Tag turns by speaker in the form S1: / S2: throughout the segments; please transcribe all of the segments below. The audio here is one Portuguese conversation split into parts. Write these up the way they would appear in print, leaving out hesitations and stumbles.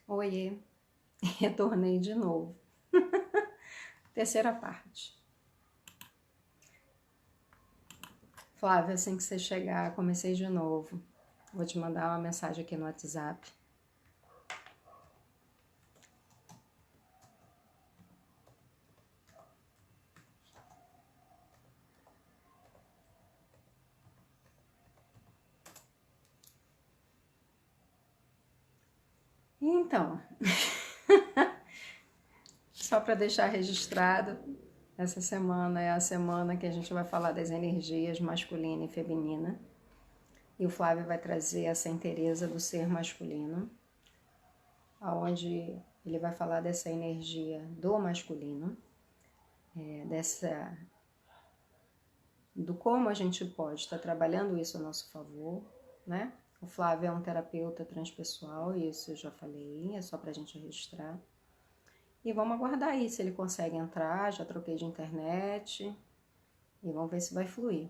S1: Oiê, retornei de novo. Terceira parte. Flávia, assim que você chegar, comecei de novo. Vou te mandar uma mensagem aqui no WhatsApp. Então, só para deixar registrado, essa semana é a semana que a gente vai falar das energias masculina e feminina. E o Flávio vai trazer essa inteireza do ser masculino, aonde ele vai falar dessa energia do masculino, do como a gente pode estar trabalhando isso a nosso favor, né? O Flávio é um terapeuta transpessoal, isso eu já falei, é só pra gente registrar. E vamos aguardar aí se ele consegue entrar, já troquei de internet e vamos ver se vai fluir.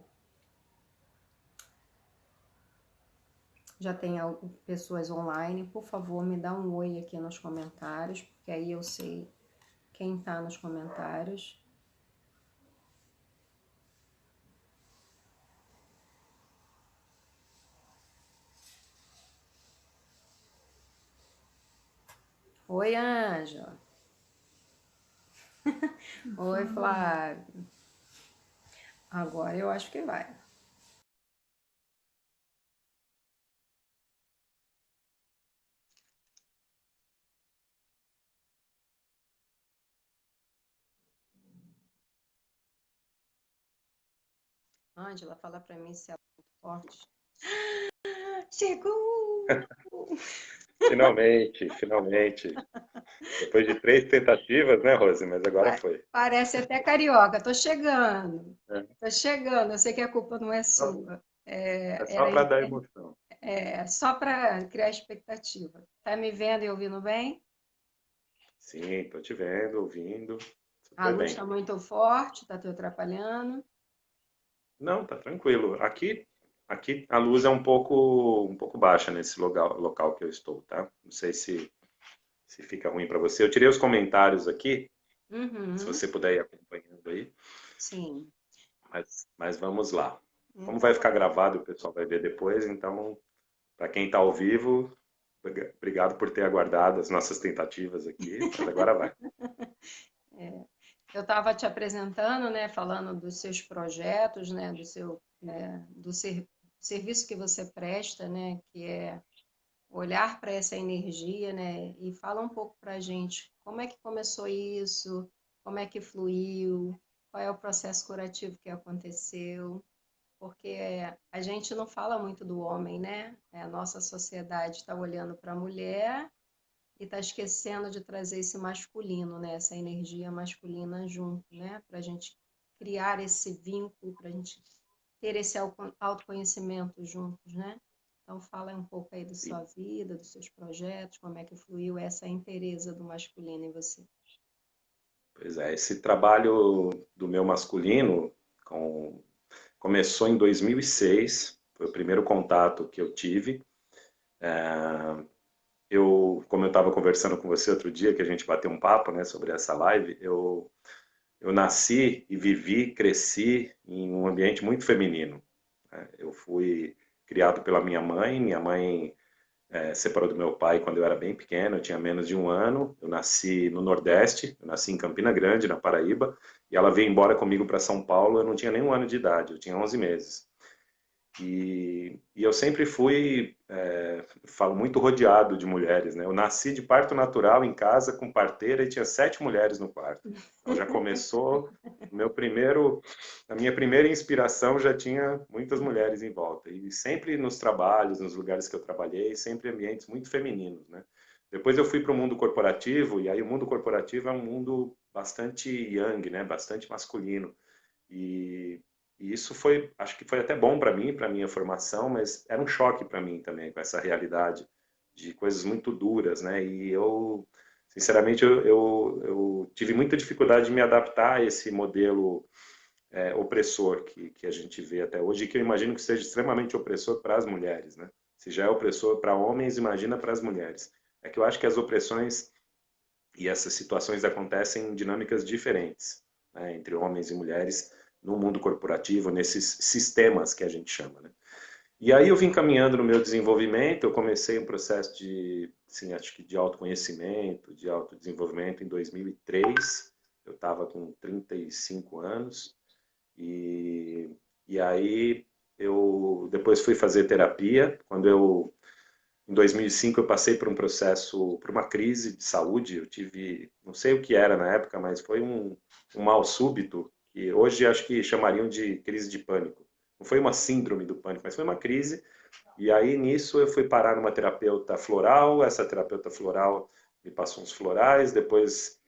S1: Já tem pessoas online, por favor, me dá um oi aqui nos comentários, porque aí eu sei quem tá nos comentários. Oi, Ângela. Oi, Flávio. Agora eu acho que vai. Ângela, fala pra mim se ela é muito forte. Chegou!
S2: Finalmente, finalmente. Depois de 3 tentativas, né, Rose? Mas agora foi.
S1: Parece até carioca. Tô chegando.
S2: É,
S1: Tô chegando. Eu sei que a culpa não é
S2: só
S1: sua.
S2: é só
S1: Era
S2: para dar emoção.
S1: só para criar expectativa. Tá me vendo e ouvindo bem?
S2: Sim, tô te vendo, ouvindo,
S1: A
S2: super
S1: luz
S2: bem.
S1: está muito forte, tá te atrapalhando.
S2: Não, tá tranquilo. Aqui a luz é um pouco baixa nesse local que eu estou, tá? Não sei se fica ruim para você. Eu tirei os comentários aqui, se
S1: Uhum,
S2: você puder ir acompanhando aí,
S1: sim.
S2: mas vamos lá. Como vai
S1: Então,
S2: ficar gravado, o pessoal vai ver depois, então, para quem está ao vivo, obrigado por ter aguardado as nossas tentativas aqui, mas agora vai.
S1: eu estava te apresentando, né, falando dos seus projetos, né, do serviço que você presta, né, que é olhar para essa energia, né? E fala um pouco para a gente como é que começou isso, como é que fluiu, qual é o processo curativo que aconteceu, porque a gente não fala muito do homem, né? A nossa sociedade está olhando para a mulher e está esquecendo de trazer esse masculino, né? Essa energia masculina junto, né? Para a gente criar esse vínculo, para a gente ter esse autoconhecimento juntos, né? Então fala um pouco aí da sua vida, dos seus projetos, como é que fluiu essa inteireza do masculino em você.
S2: Pois é, esse trabalho do meu masculino começou em 2006, foi o primeiro contato que eu tive. Como eu estava conversando com você outro dia, que a gente bateu um papo, né, sobre essa live, eu nasci e vivi, cresci em um ambiente muito feminino, né? Eu fui criado pela minha mãe separou do meu pai quando eu era bem pequeno, eu tinha menos de um ano. Eu nasci no Nordeste, eu nasci em Campina Grande, na Paraíba, e ela veio embora comigo para São Paulo. Eu não tinha nem um ano de idade, eu tinha 11 meses. E eu sempre fui, falo muito rodeado de mulheres, né? Eu nasci de parto natural em casa com parteira e tinha 7 mulheres no quarto. Então já começou a minha primeira inspiração já tinha muitas mulheres em volta. E sempre nos trabalhos, nos lugares que eu trabalhei, sempre ambientes muito femininos, né? Depois eu fui para o mundo corporativo, e aí o mundo corporativo é um mundo bastante yang, né? Bastante masculino. E, e isso foi, acho que foi até bom para minha formação, mas era um choque para mim também, com essa realidade de coisas muito duras, né? E eu, sinceramente, eu tive muita dificuldade de me adaptar a esse modelo opressor que a gente vê até hoje, e que eu imagino que seja extremamente opressor para as mulheres, né? Se já é opressor para homens, imagina para as mulheres. é que eu acho que as opressões e essas situações acontecem em dinâmicas diferentes, né, entre homens e mulheres no mundo corporativo, nesses sistemas que a gente chama, né? E aí eu vim caminhando no meu desenvolvimento, eu comecei um processo de, assim, acho que de autoconhecimento, de autodesenvolvimento em 2003. Eu estava com 35 anos e, e aí eu depois fui fazer terapia. Em 2005 eu passei por um processo, por uma crise de saúde. Eu tive, não sei o que era na época, mas foi um mal súbito que hoje acho que chamariam de crise de pânico. Não foi uma síndrome do pânico, mas foi uma crise. E aí nisso eu fui parar numa terapeuta floral. Essa terapeuta floral me passou uns florais. Depois,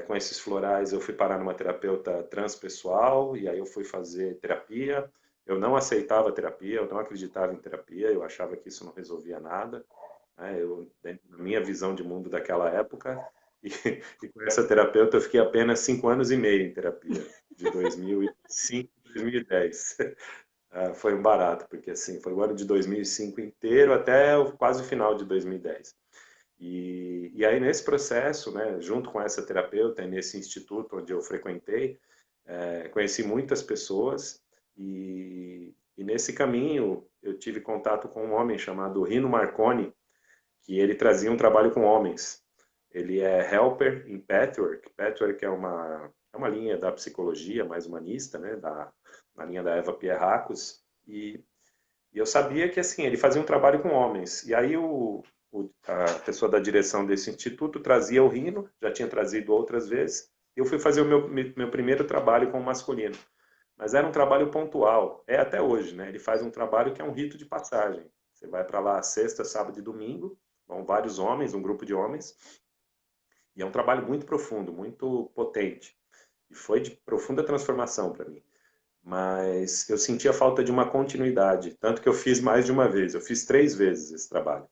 S2: com esses florais, eu fui parar numa terapeuta transpessoal. E aí eu fui fazer terapia. Eu não aceitava terapia, eu não acreditava em terapia, eu achava que isso não resolvia nada, né? Na minha visão de mundo daquela época, e, e com essa terapeuta eu fiquei apenas 5 anos e meio em terapia, de 2005 a 2010. Foi um barato, porque assim, foi o ano de 2005 inteiro até quase o final de 2010. E aí nesse processo, né, junto com essa terapeuta e nesse instituto onde eu frequentei, conheci muitas pessoas e nesse caminho eu tive contato com um homem chamado Rino Marconi, que ele trazia um trabalho com homens. Ele é helper em Pathwork. Pathwork é uma linha da psicologia mais humanista, né, na linha da Eva Pierrakos, e eu sabia que assim ele fazia um trabalho com homens. E aí a pessoa da direção desse instituto trazia o Rino, já tinha trazido outras vezes. Eu fui fazer o meu primeiro trabalho com o masculino. Mas era um trabalho pontual, é até hoje, né? Ele faz um trabalho que é um rito de passagem. Você vai para lá sexta, sábado e domingo, vão vários homens, um grupo de homens, e é um trabalho muito profundo, muito potente. E foi de profunda transformação para mim. Mas eu sentia falta de uma continuidade, tanto que eu fiz mais de uma vez. Eu fiz 3 vezes esse trabalho.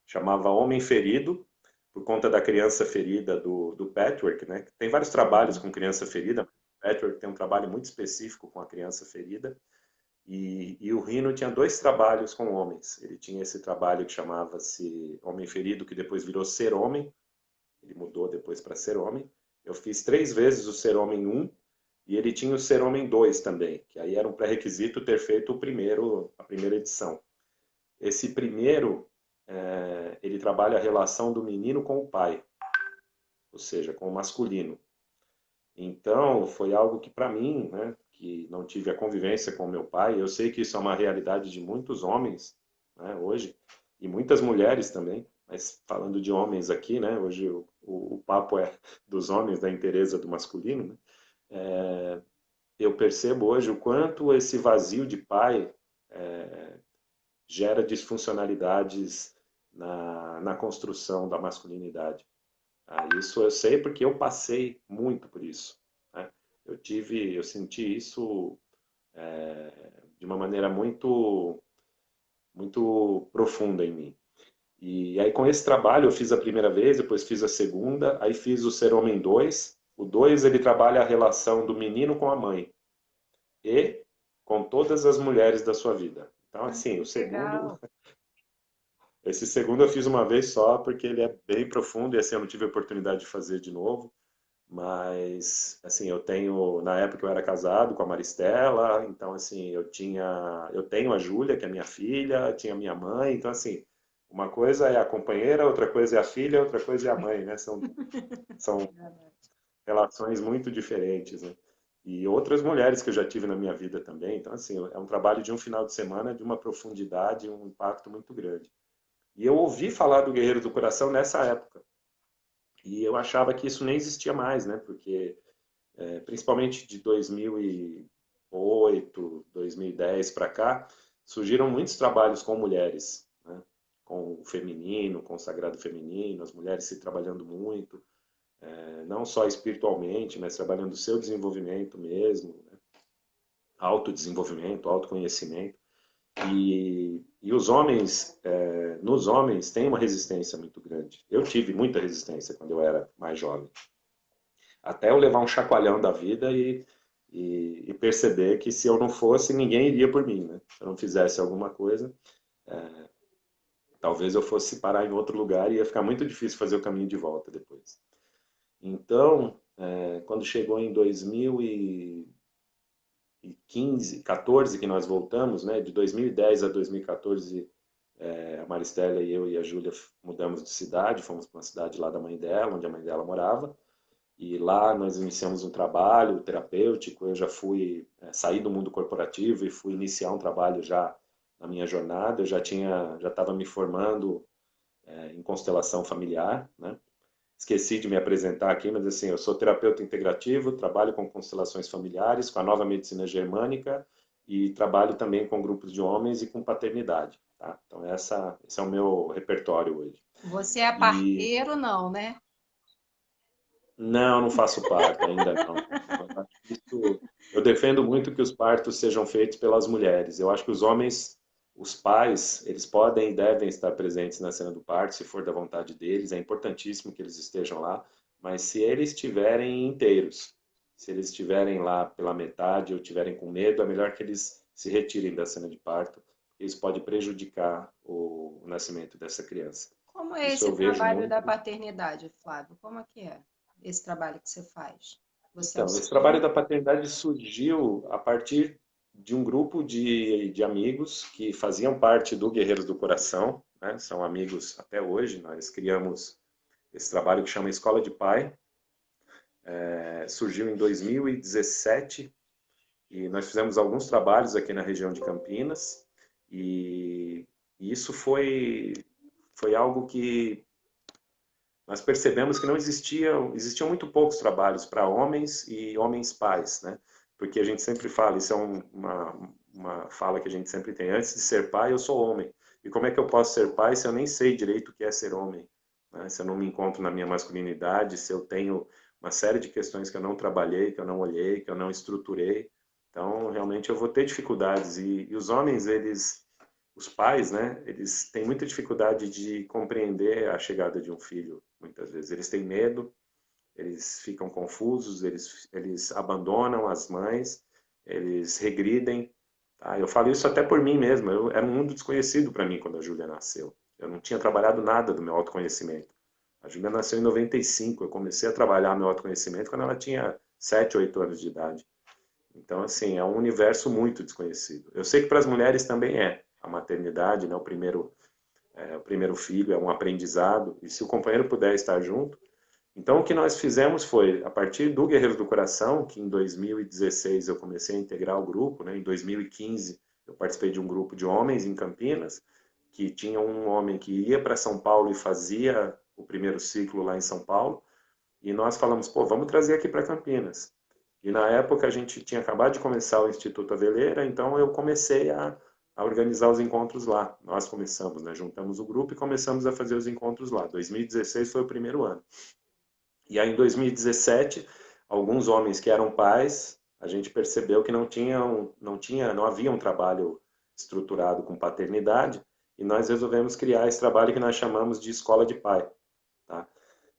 S2: Chamava Homem Ferido, por conta da criança ferida do Patchwork, né? Tem vários trabalhos com criança ferida, mas o Patchwork tem um trabalho muito específico com a criança ferida. E o Rino tinha 2 trabalhos com homens. Ele tinha esse trabalho que chamava-se Homem Ferido, que depois virou Ser Homem. Ele mudou depois para Ser Homem. Eu fiz 3 vezes o Ser Homem 1 e ele tinha o Ser Homem 2 também, que aí era um pré-requisito ter feito a primeira edição. Esse primeiro, ele trabalha a relação do menino com o pai, ou seja, com o masculino. Então, foi algo que para mim, né, que não tive a convivência com meu pai, eu sei que isso é uma realidade de muitos homens, né, hoje, e muitas mulheres também, mas falando de homens aqui, né, hoje o papo é dos homens, da inteireza do masculino, né, eu percebo hoje o quanto esse vazio de pai gera disfuncionalidades na construção da masculinidade. Isso eu sei porque eu passei muito por isso, né? Eu senti isso de uma maneira muito, muito profunda em mim. E aí com esse trabalho eu fiz a primeira vez, depois fiz a segunda, aí fiz o Ser Homem 2. O 2 ele trabalha a relação do menino com a mãe e com todas as mulheres da sua vida. Então assim,
S1: Legal.
S2: esse segundo eu fiz uma vez só porque ele é bem profundo e assim eu não tive a oportunidade de fazer de novo. Mas, assim, na época eu era casado com a Maristela, então, assim, eu tenho a Júlia, que é minha filha, tinha minha mãe, então, assim, uma coisa é a companheira, outra coisa é a filha, outra coisa é a mãe, né? São relações muito diferentes, né? E outras mulheres que eu já tive na minha vida também, então, assim, é um trabalho de um final de semana de uma profundidade, um impacto muito grande. E eu ouvi falar do Guerreiro do Coração nessa época, e eu achava que isso nem existia mais, né? Porque principalmente de 2008, 2010 para cá, surgiram muitos trabalhos com mulheres, né? Com o feminino, com o sagrado feminino, as mulheres se trabalhando muito, não só espiritualmente, mas trabalhando o seu desenvolvimento mesmo, né? Autodesenvolvimento, autoconhecimento. E os homens, nos homens, tem uma resistência muito grande. Eu tive muita resistência quando eu era mais jovem. Até eu levar um chacoalhão da vida e perceber que se eu não fosse, ninguém iria por mim, né? Se eu não fizesse alguma coisa. talvez eu fosse parar em outro lugar e ia ficar muito difícil fazer o caminho de volta depois. Então, quando chegou em 2015, 14 que nós voltamos, né, de 2010 a 2014, a Maristela e eu e a Júlia mudamos de cidade, fomos para uma cidade lá da mãe dela, onde a mãe dela morava, e lá nós iniciamos um trabalho terapêutico. Eu já fui sair do mundo corporativo e fui iniciar um trabalho já na minha jornada. Eu já estava me formando em constelação familiar, né? Esqueci de me apresentar aqui, mas assim, eu sou terapeuta integrativo, trabalho com constelações familiares, com a nova medicina germânica e trabalho também com grupos de homens e com paternidade, tá? Então esse é o meu repertório hoje.
S1: Você é
S2: E
S1: parteiro, não, né?
S2: não, não faço parto, ainda não. Eu defendo muito que os partos sejam feitos pelas mulheres. Eu acho que os homens, os pais, eles podem e devem estar presentes na cena do parto, se for da vontade deles. É importantíssimo que eles estejam lá, mas se eles estiverem inteiros, se eles estiverem lá pela metade ou estiverem com medo, é melhor que eles se retirem da cena de parto. Isso pode prejudicar o nascimento dessa criança.
S1: Como é
S2: Isso
S1: esse
S2: eu vejo
S1: trabalho da
S2: muito.
S1: paternidade, Flávio? Como é que é esse trabalho que você faz? Você
S2: Então, esse trabalho
S1: auxilia?
S2: da paternidade surgiu a partir de um grupo de amigos que faziam parte do Guerreiros do Coração, né? São amigos até hoje. Nós criamos esse trabalho que chama Escola de Pai. Surgiu em 2017 e nós fizemos alguns trabalhos aqui na região de Campinas e isso foi algo que nós percebemos que não existiam muito poucos trabalhos para homens e homens pais, né? Porque a gente sempre fala, isso é uma fala que a gente sempre tem, antes de ser pai, eu sou homem. E como é que eu posso ser pai se eu nem sei direito o que é ser homem? Né? Se eu não me encontro na minha masculinidade, se eu tenho uma série de questões que eu não trabalhei, que eu não olhei, que eu não estruturei. Então, realmente, eu vou ter dificuldades. E os homens, os pais, né, eles têm muita dificuldade de compreender a chegada de um filho, muitas vezes. Eles têm medo, eles ficam confusos, eles abandonam as mães, eles regridem. Tá? Eu falo isso até por mim mesmo. Era um mundo desconhecido para mim quando a Júlia nasceu. Eu não tinha trabalhado nada do meu autoconhecimento. A Júlia nasceu em 95. Eu comecei a trabalhar meu autoconhecimento quando ela tinha 7, 8 anos de idade. Então, assim, é um universo muito desconhecido. Eu sei que para as mulheres também é. A maternidade, né, o primeiro filho é um aprendizado, e se o companheiro puder estar junto. Então, o que nós fizemos foi, a partir do Guerreiros do Coração, que em 2016 eu comecei a integrar o grupo, né, em 2015 eu participei de um grupo de homens em Campinas, que tinha um homem que ia para São Paulo e fazia o primeiro ciclo lá em São Paulo, e nós falamos, pô, vamos trazer aqui para Campinas. E na época a gente tinha acabado de começar o Instituto Aveleira, então eu comecei a organizar os encontros lá. Nós começamos, né? Juntamos o grupo e começamos a fazer os encontros lá. 2016 foi o primeiro ano. E aí em 2017, alguns homens que eram pais, a gente percebeu que não havia um trabalho estruturado com paternidade, e nós resolvemos criar esse trabalho que nós chamamos de Escola de Pai. Tá?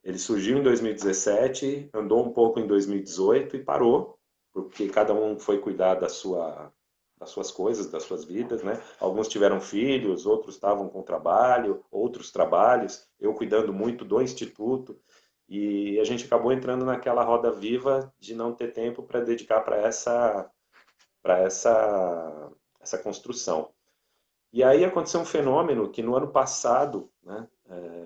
S2: Ele surgiu em 2017, andou um pouco em 2018 e parou, porque cada um foi cuidar das suas coisas, das suas vidas, né? Alguns tiveram filhos, outros estavam com trabalho, outros trabalhos, eu cuidando muito do instituto, e a gente acabou entrando naquela roda viva de não ter tempo para dedicar para essa construção. E aí aconteceu um fenômeno que no ano passado, né,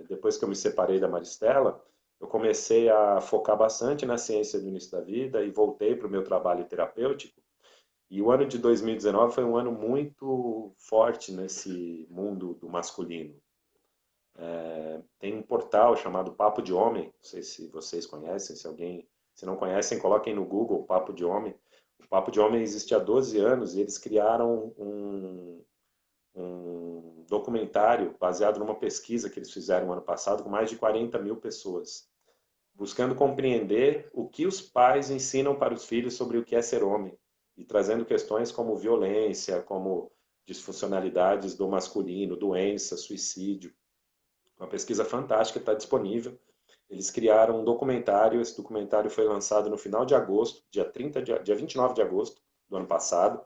S2: depois que eu me separei da Maristela, eu comecei a focar bastante na ciência do início da vida e voltei para o meu trabalho terapêutico. E o ano de 2019 foi um ano muito forte nesse mundo do masculino. Tem um portal chamado Papo de Homem, não sei se vocês conhecem, se não conhecem, coloquem no Google Papo de Homem. O Papo de Homem existe há 12 anos e eles criaram um documentário baseado numa pesquisa que eles fizeram no ano passado com mais de 40 mil pessoas, buscando compreender o que os pais ensinam para os filhos sobre o que é ser homem e trazendo questões como violência, como disfuncionalidades do masculino, doença, suicídio. Uma pesquisa fantástica, está disponível. Eles criaram um documentário, esse documentário foi lançado no final de agosto, dia 29 de agosto do ano passado,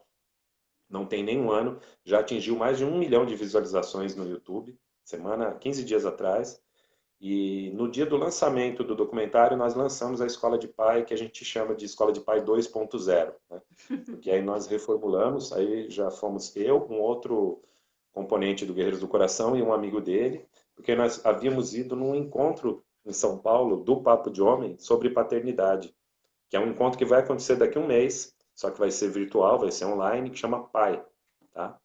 S2: não tem nenhum ano, já atingiu mais de 1 milhão de visualizações no YouTube. 15 dias atrás, e no dia do lançamento do documentário nós lançamos a Escola de Pai, que a gente chama de Escola de Pai 2.0, né? Porque aí nós reformulamos, aí já fomos eu, um outro componente do Guerreiros do Coração e um amigo dele, porque nós havíamos ido num encontro em São Paulo do Papo de Homem sobre paternidade, que é um encontro que vai acontecer daqui a um mês, só que vai ser virtual, vai ser online, que chama Pai, tá?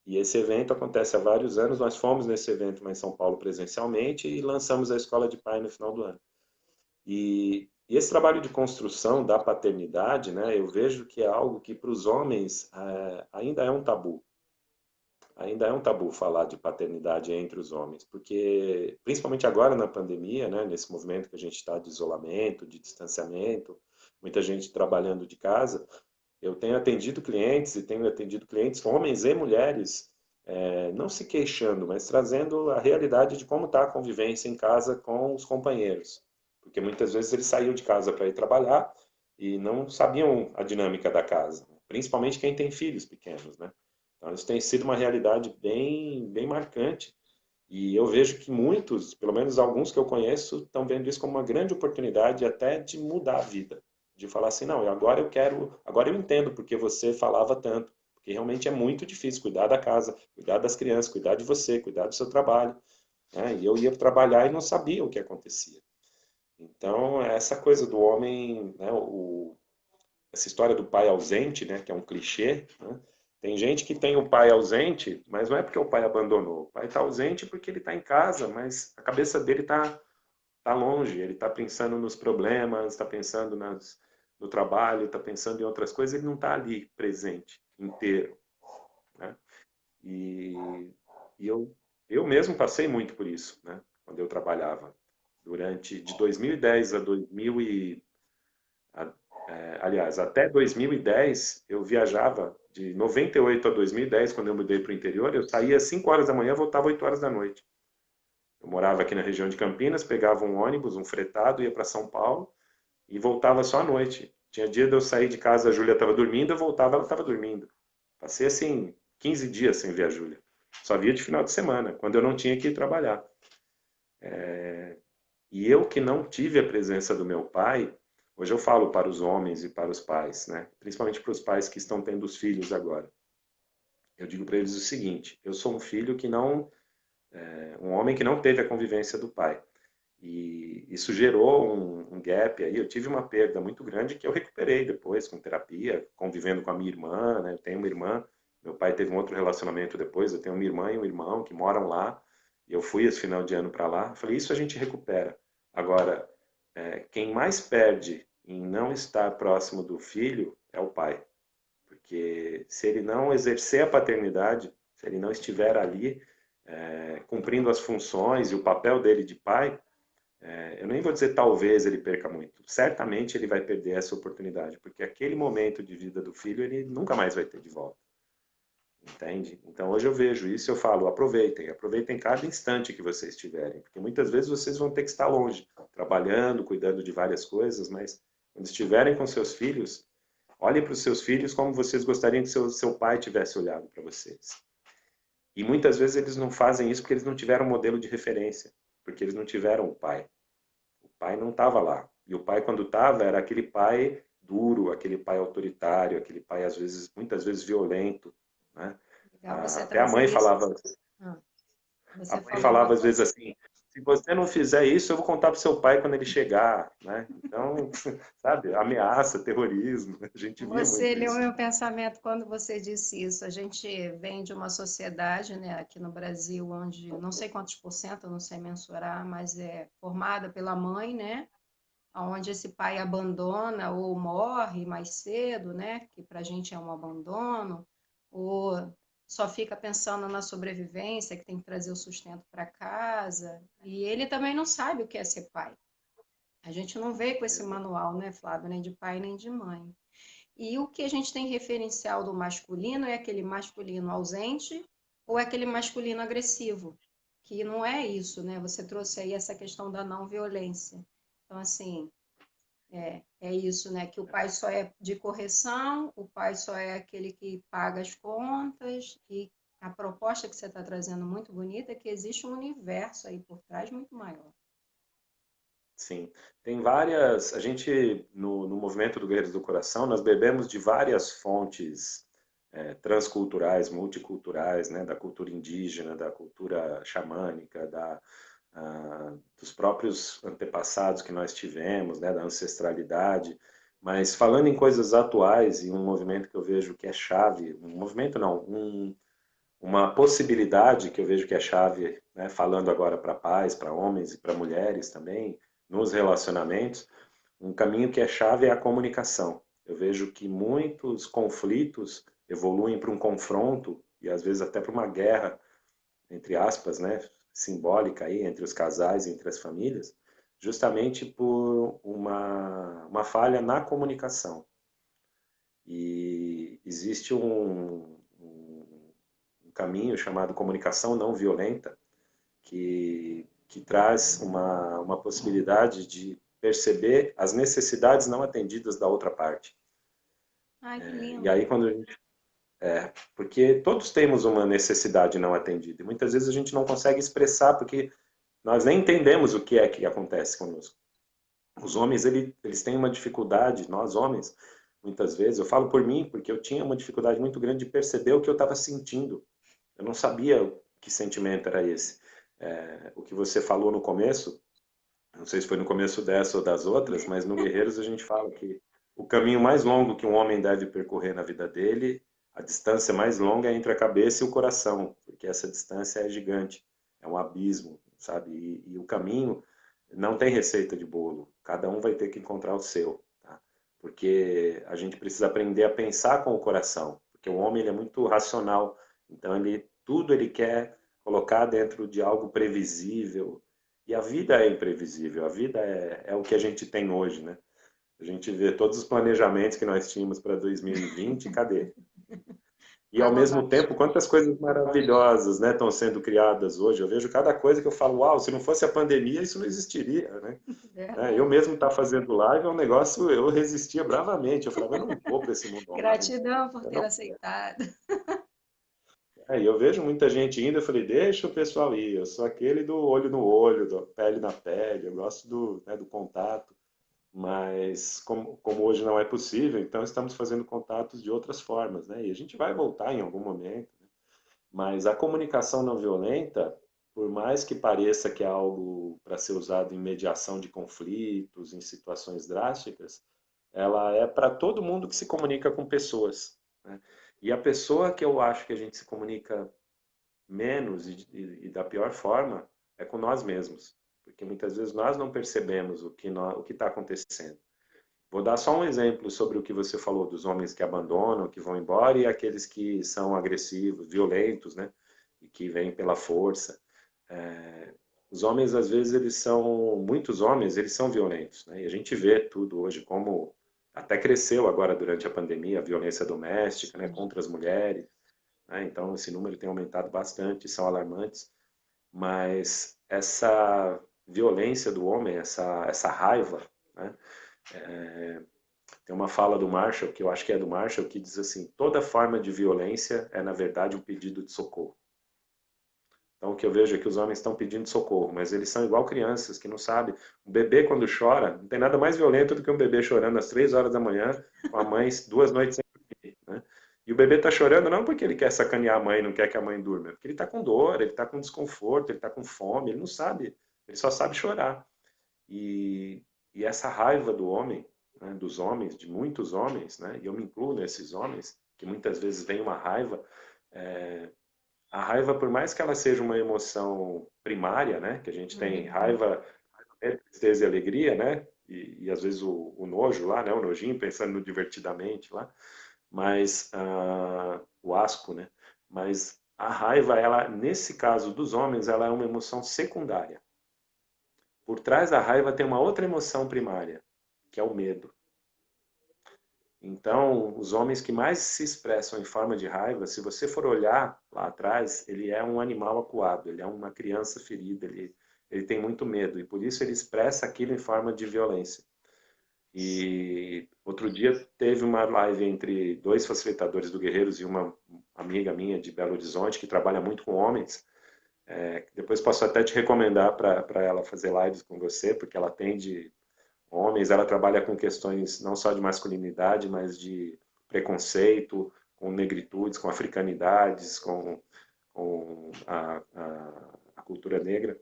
S2: E esse evento acontece há vários anos, nós fomos nesse evento lá em São Paulo presencialmente e lançamos a Escola de Pai no final do ano. E esse trabalho de construção da paternidade, né, eu vejo que é algo que para os homens ainda é um tabu. Ainda é um tabu falar de paternidade entre os homens, porque principalmente agora na pandemia, né, nesse movimento que a gente está de isolamento, de distanciamento, muita gente trabalhando de casa, eu tenho atendido clientes e tenho atendido clientes, homens e mulheres, não se queixando, mas trazendo a realidade de como está a convivência em casa com os companheiros. Porque muitas vezes eles saíam de casa para ir trabalhar e não sabiam a dinâmica da casa, principalmente quem tem filhos pequenos, né? Então, isso tem sido uma realidade bem, bem marcante. E eu vejo que muitos, pelo menos alguns que eu conheço, estão vendo isso como uma grande oportunidade até de mudar a vida. De falar assim, não, agora eu quero, agora eu entendo porque você falava tanto. Porque realmente é muito difícil cuidar da casa, cuidar das crianças, cuidar de você, cuidar do seu trabalho. Né? E eu ia trabalhar e não sabia o que acontecia. Então, essa coisa do homem, né, essa história do pai ausente, né, que é um clichê, né? Tem gente que tem o pai ausente, mas não é porque o pai abandonou. O pai está ausente porque ele está em casa, mas a cabeça dele tá longe. Ele está pensando nos problemas, está pensando no trabalho, está pensando em outras coisas. Ele não está ali presente, inteiro. Né? E, e eu mesmo passei muito por isso, né? Quando eu trabalhava. Durante de 2010 a 2000 aliás, até 2010 eu viajava, de 98 a 2010, quando eu mudei para o interior, eu saía às 5 horas da manhã, voltava às 8 horas da noite. Eu morava aqui na região de Campinas, pegava um ônibus, um fretado, ia para São Paulo e voltava só à noite. Tinha dia de eu sair de casa, a Júlia estava dormindo, eu voltava, ela estava dormindo. Passei assim 15 dias sem ver a Júlia. Só via de final de semana, quando eu não tinha que ir trabalhar. E eu que não tive a presença do meu pai, hoje eu falo para os homens e para os pais, né? Principalmente para os pais que estão tendo os filhos agora. Eu digo para eles o seguinte: eu sou um filho que não, um homem que não teve a convivência do pai. E isso gerou um gap aí. Eu tive uma perda muito grande que eu recuperei depois com terapia, convivendo com a minha irmã, né? Eu tenho uma irmã, meu pai teve um outro relacionamento depois. Eu tenho uma irmã e um irmão que moram lá. E eu fui esse final de ano para lá. Falei, isso a gente recupera. Agora, quem mais perde em não estar próximo do filho é o pai. Porque se ele não exercer a paternidade, se ele não estiver ali, cumprindo as funções e o papel dele de pai, eu nem vou dizer talvez ele perca muito. Certamente ele vai perder essa oportunidade, porque aquele momento de vida do filho ele nunca mais vai ter de volta. Entende? Então hoje eu vejo isso e eu falo, aproveitem, aproveitem cada instante que vocês tiverem, porque muitas vezes vocês vão ter que estar longe, trabalhando, cuidando de várias coisas, mas quando estiverem com seus filhos, olhem para os seus filhos como vocês gostariam que seu pai tivesse olhado para vocês. E muitas vezes eles não fazem isso porque eles não tiveram um modelo de referência, porque eles não tiveram o pai. O pai não estava lá. E o pai, quando estava, era aquele pai duro, aquele pai autoritário, aquele pai, às vezes, muitas vezes violento. Né?
S1: Legal você
S2: Até a
S1: trazer
S2: mãe
S1: isso.
S2: falava,
S1: Ah,
S2: a
S1: você
S2: mãe
S1: falou uma
S2: falava às vezes
S1: coisa.
S2: assim, se você não fizer isso, eu vou contar para seu pai quando ele chegar. Né? Então, sabe, ameaça, terrorismo, a gente via
S1: Você
S2: muito
S1: leu
S2: isso.
S1: meu pensamento quando você disse isso. A gente vem de uma sociedade, né, aqui no Brasil, onde não sei quantos por cento, eu não sei mensurar, mas é formada pela mãe, né, onde esse pai abandona ou morre mais cedo, né, que para a gente é um abandono, ou só fica pensando na sobrevivência, que tem que trazer o sustento para casa, e ele também não sabe o que é ser pai. A gente não vê com esse manual, né, Flávio, nem de pai nem de mãe. E o que a gente tem referencial do masculino é aquele masculino ausente ou é aquele masculino agressivo, que não é isso, né? Você trouxe aí essa questão da não violência. Então, assim, é isso, né? Que o pai só é de correção, o pai só é aquele que paga as contas e a proposta que você está trazendo muito bonita é que existe um universo aí por trás muito maior.
S2: Sim, tem várias. A gente, no movimento do Guerreiros do Coração, nós bebemos de várias fontes transculturais, multiculturais, né, da cultura indígena, da cultura xamânica, dos próprios antepassados que nós tivemos, né, da ancestralidade. Mas falando em coisas atuais, e um movimento que eu vejo que é chave, um movimento não, uma possibilidade que eu vejo que é chave, né, falando agora para pais, para homens e para mulheres também, nos relacionamentos, um caminho que é chave é a comunicação. Eu vejo que muitos conflitos evoluem para um confronto e às vezes até para uma guerra, entre aspas, né, simbólica aí entre os casais, entre as famílias, justamente por uma falha na comunicação. E existe um caminho chamado comunicação não violenta, que traz uma possibilidade de perceber as necessidades não atendidas da outra parte.
S1: Ai, que
S2: E
S1: lindo.
S2: aí quando a gente, porque todos temos uma necessidade não atendida, e muitas vezes a gente não consegue expressar porque nós nem entendemos o que é que acontece conosco. Os homens, eles têm uma dificuldade, nós homens, muitas vezes, eu falo por mim, porque eu tinha uma dificuldade muito grande de perceber o que eu estava sentindo. Eu não sabia que sentimento era esse. O que você falou no começo, não sei se foi no começo dessa ou das outras, mas no Guerreiros a gente fala que o caminho mais longo que um homem deve percorrer na vida dele, a distância mais longa é entre a cabeça e o coração, porque essa distância é gigante, é um abismo, sabe? E o caminho não tem receita de bolo, cada um vai ter que encontrar o seu, tá? Porque a gente precisa aprender a pensar com o coração, porque o homem ele é muito racional, então tudo ele quer colocar dentro de algo previsível, e a vida é imprevisível, a vida é o que a gente tem hoje, né? A gente vê todos os planejamentos que nós tínhamos para 2020, cadê? E ao
S1: Água
S2: mesmo
S1: abaixo.
S2: tempo, quantas coisas maravilhosas, né, estão sendo criadas hoje. Eu vejo cada coisa que eu falo, uau, se não fosse a pandemia, isso não existiria, né? Eu
S1: Verdade.
S2: mesmo estar fazendo live é um negócio, eu resistia bravamente. Eu falava, eu não vou para esse mundo online.
S1: Gratidão por
S2: Eu
S1: ter
S2: não.
S1: aceitado.
S2: E eu vejo muita gente indo, eu falei, deixa o pessoal ir. Eu sou aquele do olho no olho, da pele na pele. Eu gosto do contato. Mas como hoje não é possível, então estamos fazendo contatos de outras formas, né? E a gente vai voltar em algum momento. Né? Mas a comunicação não violenta, por mais que pareça que é algo para ser usado em mediação de conflitos, em situações drásticas, ela é para todo mundo que se comunica com pessoas. Né? E a pessoa que eu acho que a gente se comunica menos e da pior forma é com nós mesmos, porque muitas vezes nós não percebemos o que está acontecendo. Vou dar só um exemplo sobre o que você falou dos homens que abandonam, que vão embora e aqueles que são agressivos, violentos, né? E que vêm pela força. Os homens, às vezes, muitos homens, eles são violentos, né? E a gente vê tudo hoje como até cresceu agora durante a pandemia a violência doméstica, né? Contra as mulheres, né? Então, esse número tem aumentado bastante, são alarmantes. Mas essa violência do homem, essa raiva, né? Tem uma fala do Marshall, que eu acho que é do Marshall, que diz assim: toda forma de violência é, na verdade, um pedido de socorro. Então, o que eu vejo é que os homens estão pedindo socorro, mas eles são igual crianças que não sabem. Um bebê, quando chora, não tem nada mais violento do que um bebê chorando às 3 horas da manhã, com a mãe 2 noites sem dormir. Né? E o bebê está chorando não porque ele quer sacanear a mãe, não quer que a mãe durma, é porque ele está com dor, ele está com desconforto, ele está com fome, ele não sabe, ele só sabe chorar. E essa raiva do homem, né, dos homens, de muitos homens, né, e eu me incluo nesses homens, que muitas vezes vem uma raiva, é, a raiva, por mais que ela seja uma emoção primária, né, que a gente tem raiva, tristeza e alegria, né, e às vezes o nojo lá, né, o nojinho, pensando no divertidamente lá, mas o asco, né, mas a raiva, ela, nesse caso dos homens, ela é uma emoção secundária. Por trás da raiva tem uma outra emoção primária, que é o medo. Então, os homens que mais se expressam em forma de raiva, se você for olhar lá atrás, ele é um animal acuado, ele é uma criança ferida, ele tem muito medo e por isso ele expressa aquilo em forma de violência. E outro dia teve uma live entre dois facilitadores do Guerreiros e uma amiga minha de Belo Horizonte que trabalha muito com homens. Depois posso até te recomendar para ela fazer lives com você, porque ela atende homens, ela trabalha com questões não só de masculinidade, mas de preconceito, com negritudes, com africanidades, com a cultura negra.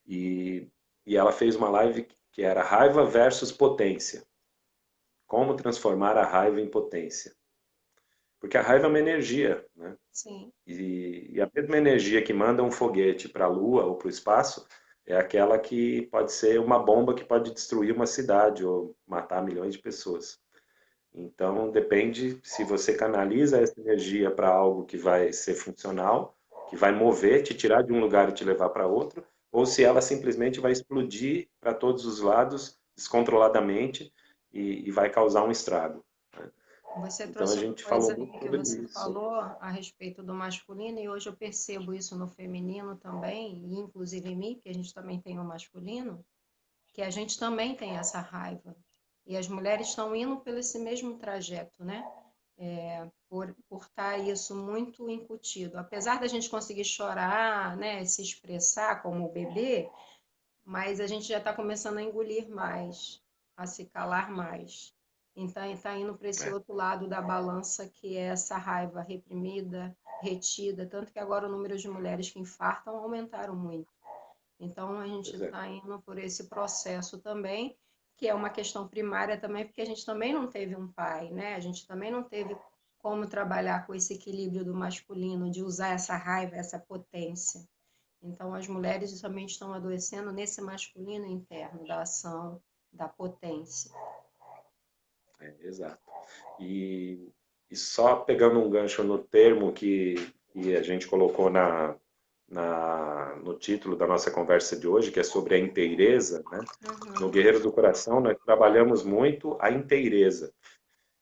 S2: E, e ela fez uma live que era raiva versus potência. Como transformar a raiva em potência. Porque a raiva é uma energia, né?
S1: Sim.
S2: E a mesma energia que manda um foguete para a Lua ou para o espaço é aquela que pode ser uma bomba que pode destruir uma cidade ou matar milhões de pessoas. Então, depende se você canaliza essa energia para algo que vai ser funcional, que vai mover, te tirar de um lugar e te levar para outro, ou se ela simplesmente vai explodir para todos os lados, descontroladamente, e vai causar um estrago. Né?
S1: Você
S2: Então, a
S1: trouxe uma
S2: gente falou
S1: coisa
S2: muito
S1: aí que
S2: sobre
S1: você
S2: isso.
S1: falou a respeito do masculino, e hoje eu percebo isso no feminino também, e inclusive em mim, que a gente também tem o masculino, que a gente também tem essa raiva. E as mulheres estão indo pelo esse mesmo trajeto, né? Por estar isso muito incutido. Apesar da gente conseguir chorar, né, se expressar como o bebê, mas a gente já está começando a engolir mais, a se calar mais. Então, está indo para esse
S2: É,
S1: outro lado da balança, que é essa raiva reprimida, retida, tanto que agora o número de mulheres que infartam aumentaram muito. Então, a gente
S2: pois é.
S1: está indo por esse processo também, que é uma questão primária também, porque a gente também não teve um pai, né? A gente também não teve como trabalhar com esse equilíbrio do masculino, de usar essa raiva, essa potência. Então, as mulheres também estão adoecendo nesse masculino interno, da ação, da potência.
S2: Exato. E só pegando um gancho no termo que a gente colocou no título da nossa conversa de hoje, que é sobre a inteireza, né? No
S1: Uhum.
S2: Guerreiros do Coração, nós trabalhamos muito a inteireza.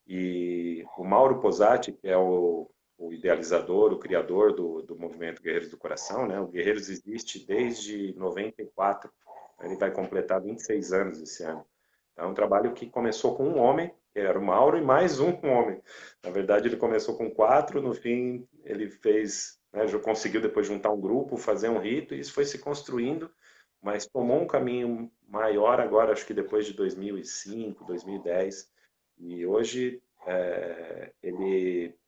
S2: E o Mauro Posati, que é o idealizador, o criador do movimento Guerreiros do Coração, né? O Guerreiros existe desde 94, ele vai completar 26 anos esse ano. Então, é um trabalho que começou com um homem, que era o Mauro, e mais um homem. Na verdade, ele começou com quatro, no fim ele fez, né, já conseguiu depois juntar um grupo, fazer um rito, e isso foi se construindo, mas tomou um caminho maior agora, acho que depois de 2005, 2010, e hoje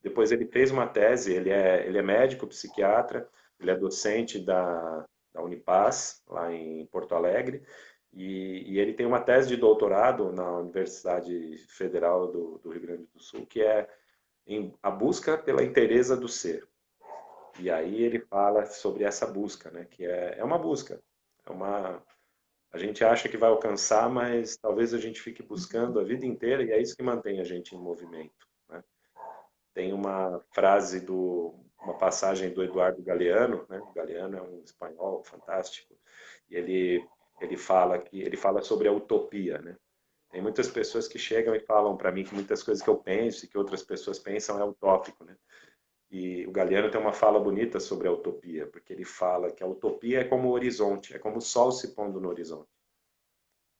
S2: depois ele fez uma tese, ele é médico, psiquiatra, ele é docente da Unipaz, lá em Porto Alegre, e ele tem uma tese de doutorado na Universidade Federal do Rio Grande do Sul, que é a busca pela inteireza do ser. E aí ele fala sobre essa busca, né? Que é uma busca, a gente acha que vai alcançar, mas talvez a gente fique buscando a vida inteira e é isso que mantém a gente em movimento. Né? Tem uma passagem do Eduardo Galeano, né? O Galeano é um espanhol fantástico, e ele fala sobre a utopia, né? Tem muitas pessoas que chegam e falam para mim que muitas coisas que eu penso e que outras pessoas pensam é utópico, né? E o Galeano tem uma fala bonita sobre a utopia, porque ele fala que a utopia é como o horizonte, é como o sol se pondo no horizonte.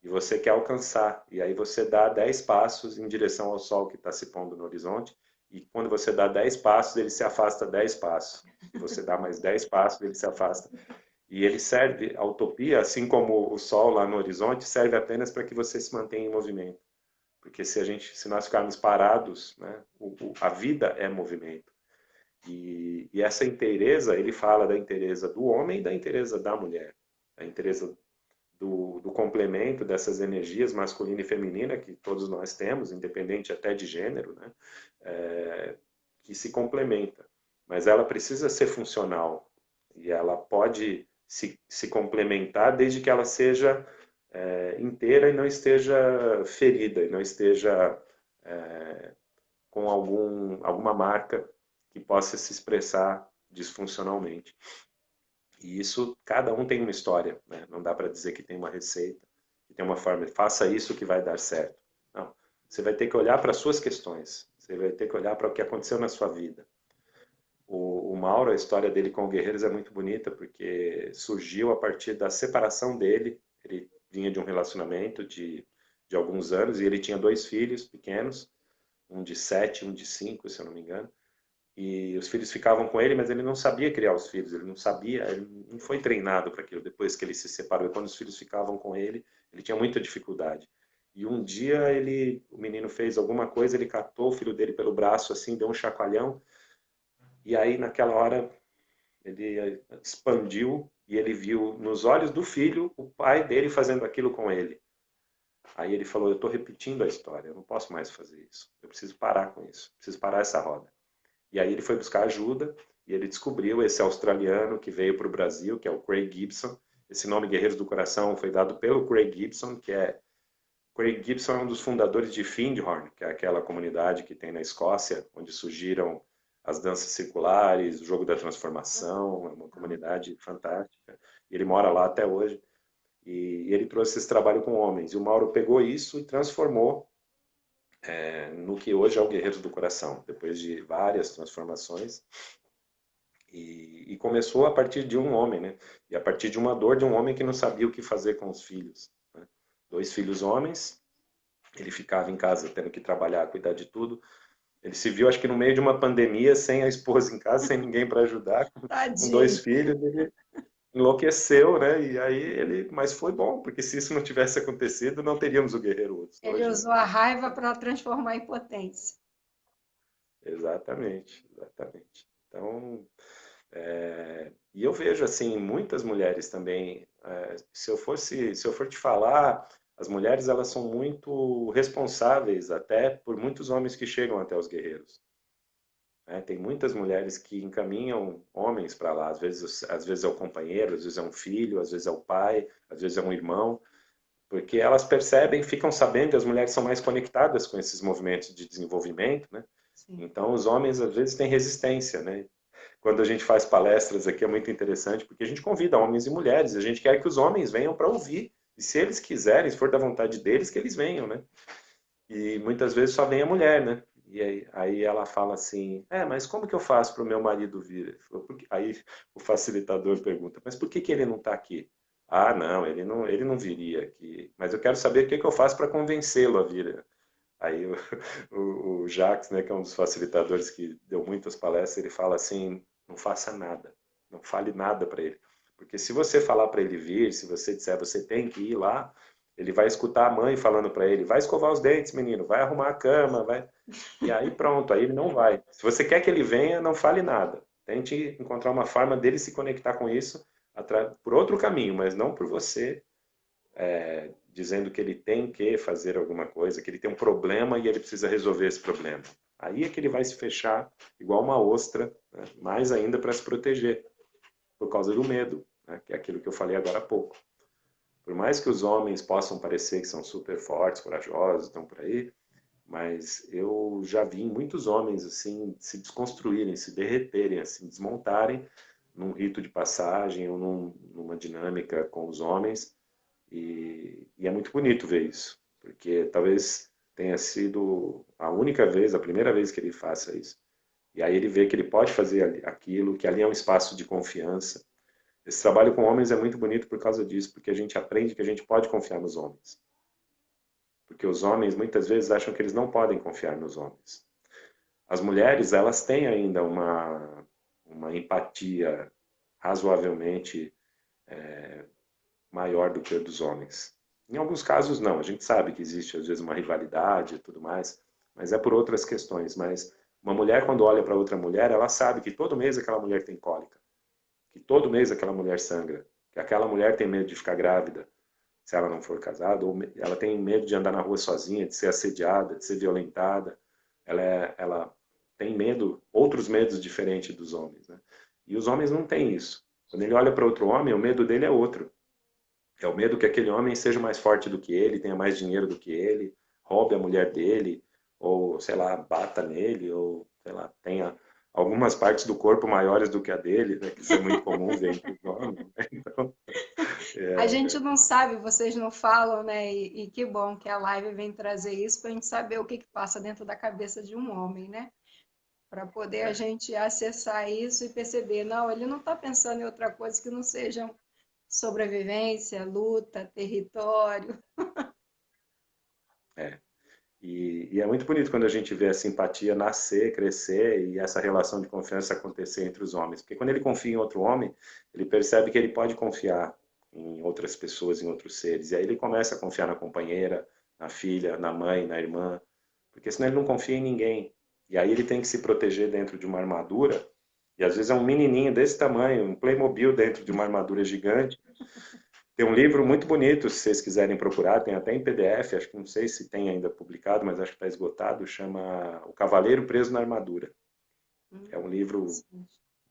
S2: E você quer alcançar, e aí você dá 10 passos em direção ao sol que está se pondo no horizonte, e quando você dá 10 passos, ele se afasta 10 passos. E você dá mais 10 passos, ele se afasta. E ele serve, a utopia, assim como o sol lá no horizonte, serve apenas para que você se mantenha em movimento. Porque se nós ficarmos parados, né, a vida é movimento. E essa inteireza, ele fala da inteireza do homem e da inteireza da mulher. A inteireza do complemento dessas energias masculina e feminina que todos nós temos, independente até de gênero, né? Que se complementa. Mas ela precisa ser funcional e ela pode se complementar desde que ela seja inteira e não esteja ferida, e não esteja com alguma marca que possa se expressar disfuncionalmente. E isso, cada um tem uma história, né? Não dá para dizer que tem uma receita, que tem uma forma, faça isso que vai dar certo. Não. Você vai ter que olhar para as suas questões, você vai ter que olhar para o que aconteceu na sua vida. O Mauro, a história dele com o Guerreiros é muito bonita, porque surgiu a partir da separação dele, ele vinha de um relacionamento de alguns anos, e ele tinha 2 filhos pequenos, um de 7, um de 5, se eu não me engano. E os filhos ficavam com ele, mas ele não sabia criar os filhos, ele não sabia, ele não foi treinado para aquilo. Depois que ele se separou, e quando os filhos ficavam com ele tinha muita dificuldade. E um dia o menino fez alguma coisa, ele catou o filho dele pelo braço, assim, deu um chacoalhão, e aí naquela hora ele expandiu e ele viu nos olhos do filho o pai dele fazendo aquilo com ele. Aí ele falou: eu estou repetindo a história, eu não posso mais fazer isso, eu preciso parar com isso, preciso parar essa roda. E aí ele foi buscar ajuda e ele descobriu esse australiano que veio para o Brasil, que é o Craig Gibson. Esse nome Guerreiros do Coração foi dado pelo Craig Gibson, Craig Gibson é um dos fundadores de Findhorn, que é aquela comunidade que tem na Escócia, onde surgiram as danças circulares, o jogo da transformação, é uma comunidade fantástica. E ele mora lá até hoje. E ele trouxe esse trabalho com homens. E o Mauro pegou isso e transformou no que hoje é o Guerreiros do Coração, depois de várias transformações. E começou a partir de um homem, né? E a partir de uma dor de um homem que não sabia o que fazer com os filhos. Né? 2 filhos homens, ele ficava em casa tendo que trabalhar, cuidar de tudo. Ele se viu, acho que no meio de uma pandemia, sem a esposa em casa, sem ninguém para ajudar, com 2 filhos, ele enlouqueceu, né? E aí mas foi bom, porque se isso não tivesse acontecido, não teríamos o Guerreiro
S1: Ele
S2: hoje, né?
S1: usou a raiva para transformar em potência.
S2: Exatamente, exatamente. Então, e eu vejo assim muitas mulheres também. Se eu for te falar, as mulheres elas são muito responsáveis até por muitos homens que chegam até os guerreiros. Né? Tem muitas mulheres que encaminham homens para lá. Às vezes é o companheiro, às vezes é um filho, às vezes é o pai, às vezes é um irmão, porque elas percebem, ficam sabendo, e as mulheres são mais conectadas com esses movimentos de desenvolvimento, né?
S1: Sim.
S2: Então, os homens às vezes têm resistência, né? Quando a gente faz palestras aqui é muito interessante, porque a gente convida homens e mulheres, a gente quer que os homens venham para ouvir, e se eles quiserem, se for da vontade deles, que eles venham, né? E muitas vezes só vem a mulher, né? E aí ela fala assim, mas como que eu faço para o meu marido vir? Aí o facilitador pergunta, mas por que que ele não está aqui? Ah, não, ele não viria aqui. Mas eu quero saber o que que eu faço para convencê-lo a vir. Aí o Jacques, né, que é um dos facilitadores que deu muitas palestras, ele fala assim, não faça nada, não fale nada para ele. Porque se você falar para ele vir, se você disser você tem que ir lá, ele vai escutar a mãe falando para ele, vai escovar os dentes, menino, vai arrumar a cama, vai. E aí pronto, aí ele não vai. Se você quer que ele venha, não fale nada. Tente encontrar uma forma dele se conectar com isso por outro caminho, mas não por você, dizendo que ele tem que fazer alguma coisa, que ele tem um problema e ele precisa resolver esse problema. Aí é que ele vai se fechar igual uma ostra, né? Mais ainda para se proteger, por causa do medo, né? Que é aquilo que eu falei agora há pouco. Por mais que os homens possam parecer que são super fortes, corajosos, estão por aí, mas eu já vi muitos homens assim se desconstruírem, se derreterem, assim, desmontarem num rito de passagem ou numa dinâmica com os homens, e é muito bonito ver isso, porque talvez tenha sido a única vez, a primeira vez que ele faça isso. E aí ele vê que ele pode fazer aquilo, que ali é um espaço de confiança. Esse trabalho com homens é muito bonito por causa disso, porque a gente aprende que a gente pode confiar nos homens. Porque os homens muitas vezes acham que eles não podem confiar nos homens. As mulheres, elas têm ainda uma empatia razoavelmente maior do que a dos homens. Em alguns casos, não. A gente sabe que existe, às vezes, uma rivalidade e tudo mais, mas é por outras questões. Mas uma mulher, quando olha para outra mulher, ela sabe que todo mês aquela mulher tem cólica, que todo mês aquela mulher sangra, que aquela mulher tem medo de ficar grávida, se ela não for casada, ou ela tem medo de andar na rua sozinha, de ser assediada, de ser violentada. Ela tem medo, outros medos diferentes dos homens, né? E os homens não têm isso. Quando ele olha para outro homem, o medo dele é outro. É o medo que aquele homem seja mais forte do que ele, tenha mais dinheiro do que ele, roube a mulher dele, ou, sei lá, bata nele, ou, sei lá, tenha algumas partes do corpo maiores do que a dele, né? Que isso é muito comum ver entre os homens, né? Então,
S1: A gente
S2: é,
S1: não sabe, vocês não falam, né? E que bom que a live vem trazer isso para a gente saber o que que passa dentro da cabeça de um homem, né? Para poder a
S2: é,
S1: gente acessar isso e perceber, não, ele não está pensando em outra coisa que não seja sobrevivência, luta, território.
S2: É. E é muito bonito quando a gente vê a simpatia nascer, crescer e essa relação de confiança acontecer entre os homens. Porque quando ele confia em outro homem, ele percebe que ele pode confiar em outras pessoas, em outros seres. E aí ele começa a confiar na companheira, na filha, na mãe, na irmã. Porque senão ele não confia em ninguém. E aí ele tem que se proteger dentro de uma armadura. E às vezes é um menininho desse tamanho, um Playmobil dentro de uma armadura gigante. Tem um livro muito bonito, se vocês quiserem procurar, tem até em PDF, acho que não sei se tem ainda publicado, mas acho que está esgotado, chama O Cavaleiro Preso na Armadura. É um livro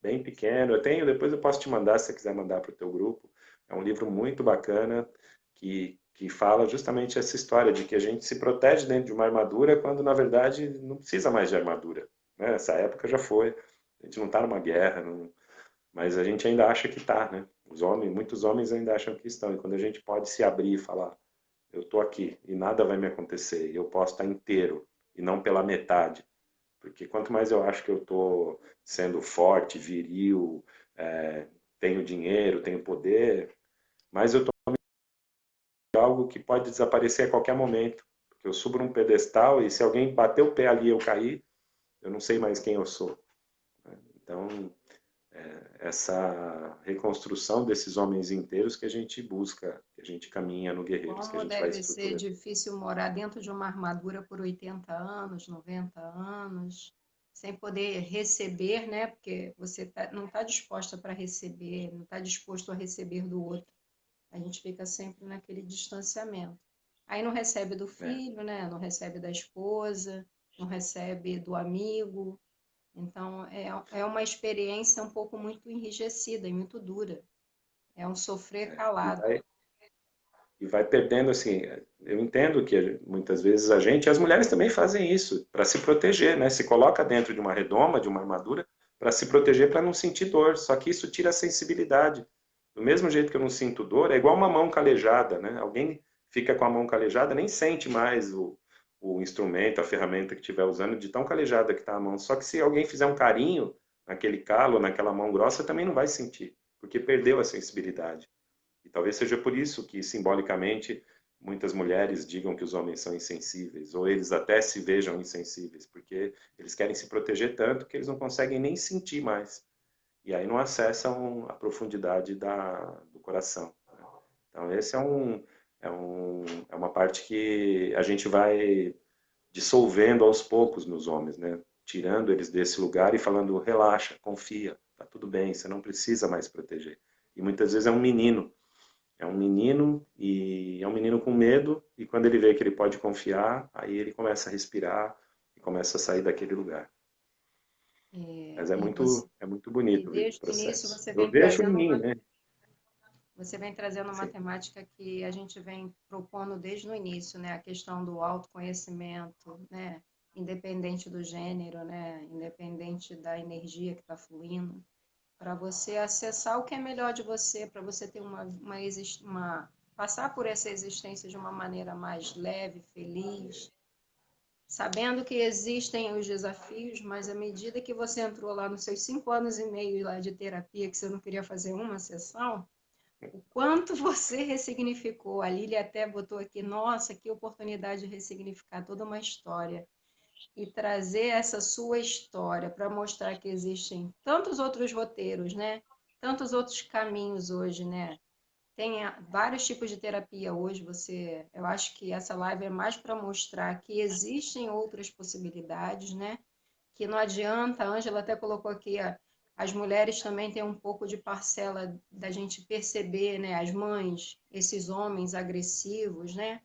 S2: bem pequeno, eu tenho, depois eu posso te mandar, se você quiser mandar para o teu grupo. É um livro muito bacana, que fala justamente essa história de que a gente se protege dentro de uma armadura, quando na verdade não precisa mais de armadura. Né? Essa época já foi, a gente não está numa guerra, não, mas a gente ainda acha que está, né? Os homens, muitos homens ainda acham que estão. E quando a gente pode se abrir e falar, eu estou aqui e nada vai me acontecer, e eu posso estar inteiro e não pela metade. Porque quanto mais eu acho que eu estou sendo forte, viril, tenho dinheiro, tenho poder, mais eu estou algo que pode desaparecer a qualquer momento. Porque eu subo num pedestal e se alguém bater o pé ali e eu cair, eu não sei mais quem eu sou. Então, essa reconstrução desses homens inteiros que a gente busca, que a gente caminha no Guerreiros, que a
S1: Como
S2: gente vai
S1: deve ser
S2: estruturando.
S1: difícil morar dentro de uma armadura por 80 anos, 90 anos, sem poder receber, né? Porque você não está disposta para receber, não está disposto a receber do outro. A gente fica sempre naquele distanciamento. Aí não recebe do
S2: É,
S1: filho, né? Não recebe da esposa, não recebe do amigo. Então, é uma experiência um pouco muito enrijecida e muito dura. É um sofrer
S2: e
S1: calado.
S2: vai, e vai perdendo, assim, eu entendo que muitas vezes a gente, e as mulheres também fazem isso, para se proteger, né? Se coloca dentro de uma redoma, de uma armadura, para se proteger, para não sentir dor. Só que isso tira a sensibilidade. Do mesmo jeito que eu não sinto dor, é igual uma mão calejada, né? Alguém fica com a mão calejada, nem sente mais o instrumento, a ferramenta que estiver usando, de tão calejada que está a mão. Só que se alguém fizer um carinho naquele calo, naquela mão grossa, também não vai sentir, porque perdeu a sensibilidade. E talvez seja por isso que, simbolicamente, muitas mulheres digam que os homens são insensíveis, ou eles até se vejam insensíveis, porque eles querem se proteger tanto que eles não conseguem nem sentir mais. E aí não acessam a profundidade do coração. Então, esse é uma parte que a gente vai dissolvendo aos poucos nos homens, né? Tirando eles desse lugar e falando, relaxa, confia, tá tudo bem, você não precisa mais proteger. E muitas vezes é um menino com medo, e quando ele vê que ele pode confiar, aí ele começa a respirar e começa a sair daquele lugar. Mas
S1: E você,
S2: é muito
S1: e
S2: bonito ver o
S1: desde o início
S2: processo. Eu vejo em mim, né?
S1: você vem trazendo uma
S2: Sim,
S1: temática que a gente vem propondo desde o início, né? A questão do autoconhecimento, né? Independente do gênero, né? Independente da energia que está fluindo, para você acessar o que é melhor de você, para você ter passar por essa existência de uma maneira mais leve, feliz, sabendo que existem os desafios, mas à medida que você entrou lá nos seus 5 anos e meio lá de terapia, que você não queria fazer uma sessão, o quanto você ressignificou. A Lília até botou aqui, nossa, que oportunidade de ressignificar toda uma história e trazer essa sua história para mostrar que existem tantos outros roteiros, né? Tantos outros caminhos hoje, né? Tem vários tipos de terapia hoje. Eu acho que essa live é mais para mostrar que existem outras possibilidades, né? Que não adianta, a Ângela até colocou aqui, as mulheres também têm um pouco de parcela da gente perceber, né? As mães, esses homens agressivos, né?